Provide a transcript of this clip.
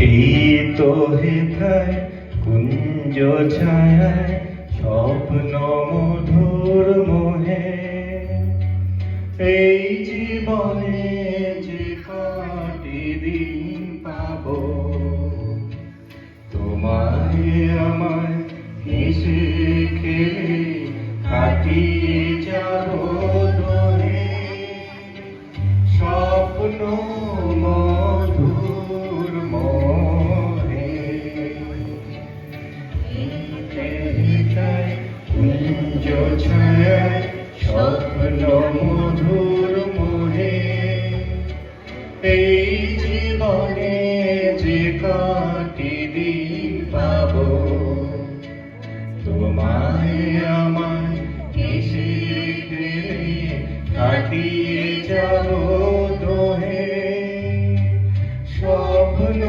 এই তো হেথায় কুঞ্জ ছায়ায় স্বপ্ন মধুর মোহে এই জীবনে যে কটি দিন পাবো তোমায় আমায় হেসে খেলে কাটিয়ে যাবো দোহে স্বপ্ন মধুর মোহে কুঞ্জ ছায়ায় স্বপ্ন মধুর মোহে এই জীবনে যে কটি দিন পাবো তোমায় আমায় হেসে খেলে কাটিয়ে যাবো দোহে স্বপ্ন